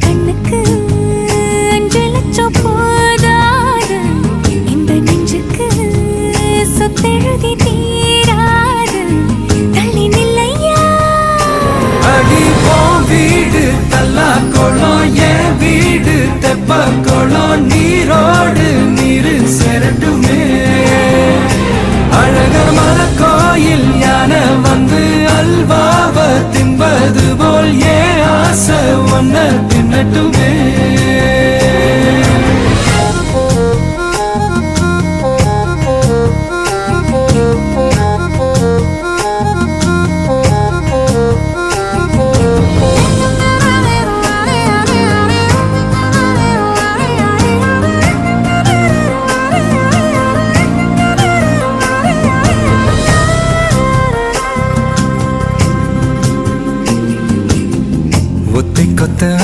கண்ணுக்கு 5 லட்சம் போதாது, இந்த நெஞ்சுக்கு சொத்தெழுதி தீராது. தள்ளி நில்லையா அடி போ வீடு தல்லா குளம், என் வீடு தெப்ப குளம். நீரோடு நீரு செரட்டுமே, அழகர் மல கோயில் யானை வந்து அல்வாவ தின்பது போல் ஏ ஆசை ஒன்ன தின்னட்டுமே.